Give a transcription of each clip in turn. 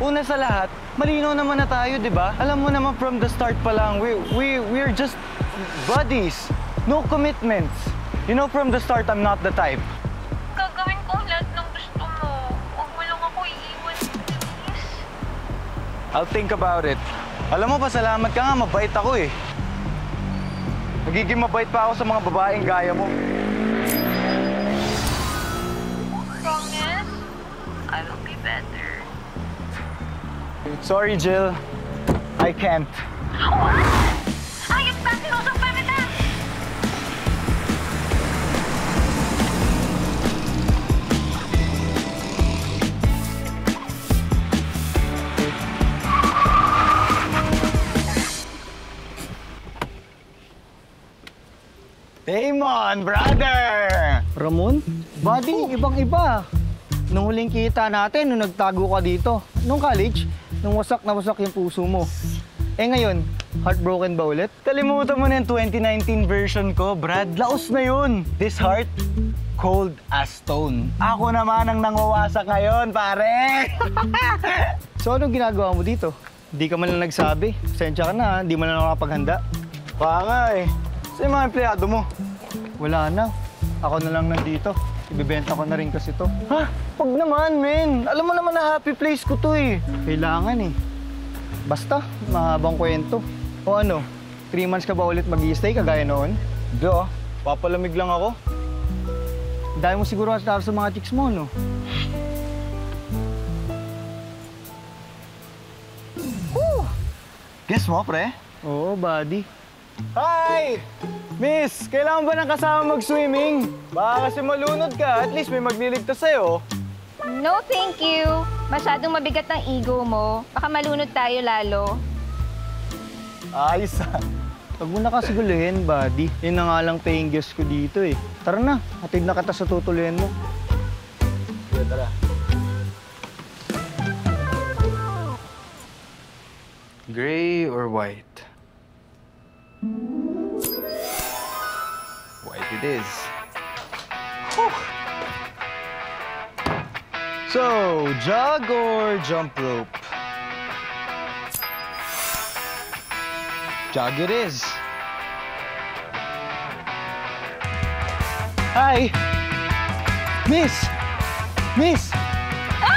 Una sa lahat, malinaw naman na tayo, di ba? Alam mo naman from the start pa lang, we're just buddies. No commitments. You know from the start, I'm not the type. Gagawin ko lahat ng gusto mo. Huwag mo lang ako iiwan, please. I'll think about it. Alam mo, pasalamat ka nga, mabait ako eh. Nagiging mabait pa ako sa mga babaeng gaya mo. Promise? I will be better. Sorry, Jill. I can't. What? Ayos ba? Sinusumpa kita! Damon, brother! Ramon? Buddy, ibang-iba. Nung huling kita natin, nung nagtago ka dito. Nung college, nung wasak na wasak yung puso mo. Eh ngayon, heartbroken ba ulit? Kalimutan mo na yung 2019 version ko, Brad. Laos na yun. This heart, cold as stone. Ako naman ang nanguwasak ngayon, pare! So anong ginagawa mo dito? Di ka man lang nagsabi. Pasensya ka na, di man lang nakapaghanda. Baka nga eh. Saan yung mga empleyado mo? Wala na. Ako na lang nandito. Ibibenta ko na rin kasi to. Ha? Wag naman, men. Alam mo naman na happy place ko to eh. Kailangan eh. Basta, mahabang kwento. O ano, 3 months ka ba ulit mag-i-stay kagaya noon? Hindi ah. Papalamig lang ako. Dahil mo siguro sa mga chicks mo, no? Guess mo, pre? Oo, buddy. Hi! Miss, kailangan ba ng kasama mag-swimming? Baka kasi malunod ka, at least may magliligtas sa'yo. No, thank you. Masyadong mabigat ang ego mo. Baka malunod tayo lalo. Ayos ah. Huwag mo na kasi guluhin, buddy. Yun na nga lang paying guest ko dito eh. Tara na, hatid na kita sa tutuloyan mo. Sige, tara. Gray or white? White it is. Whew. So, jog or jump rope? Jog it is. Hi! Miss! Miss!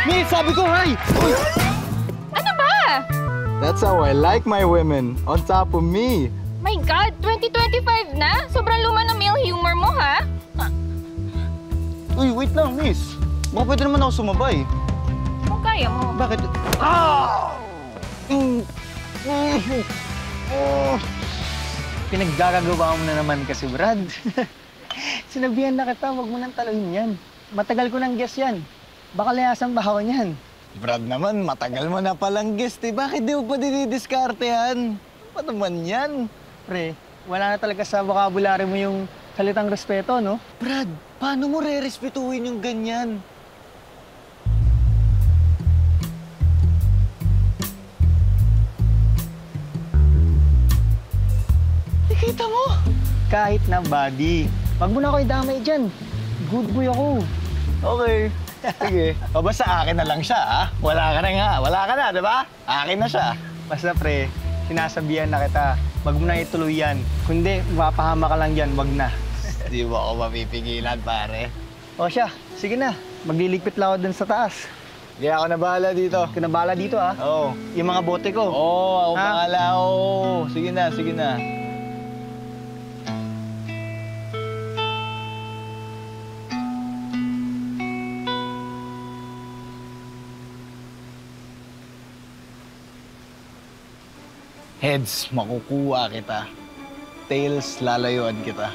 Miss, sabi ko hi! Uy! Ano ba? That's how I like my women. On top of me. My God, 2025 na? Sobrang luma ng male humor mo, ha? Uy, wait lang, miss. Baka pwede naman ako sumabay. Kung kaya mo. Bakit? Ah! Pinaggagagawa mo na naman kasi, Brad. Sinabihan na kita, huwag mo nang taluhin yan. Matagal ko nang guess yan. Baka layasan ba ako niyan? Brad naman, matagal mo na palang guest eh. Bakit di mo pa dinidiskartehan? Ano naman yan? Pre, wala na talaga sa vocabulary mo yung salitang respeto, no? Brad, paano mo re-respetuhin yung ganyan? Nakita mo? Kahit na, buddy. Wag mo na ako idamay dyan. Good boy ako. Okay. Sige. O basta akin na lang siya, ha? Wala ka na nga. Wala ka na, di ba? Akin na siya. Basta, pre, sinasabihan na kita. Wag mo na ituloy yan. Kundi, mapahama ka lang dyan. Wag na. Di mo ako mapipigilan, pare. O siya, sige na. Magliligpit lang ako dun sa taas. Hindi ako na bahala dito. Kinabala dito, ha? Oo. Yung mga bote ko. Oo, ako Ha? bahala. Oo. Sige na, sige na. Heads, makukuha kita. Tails, lalayuan kita.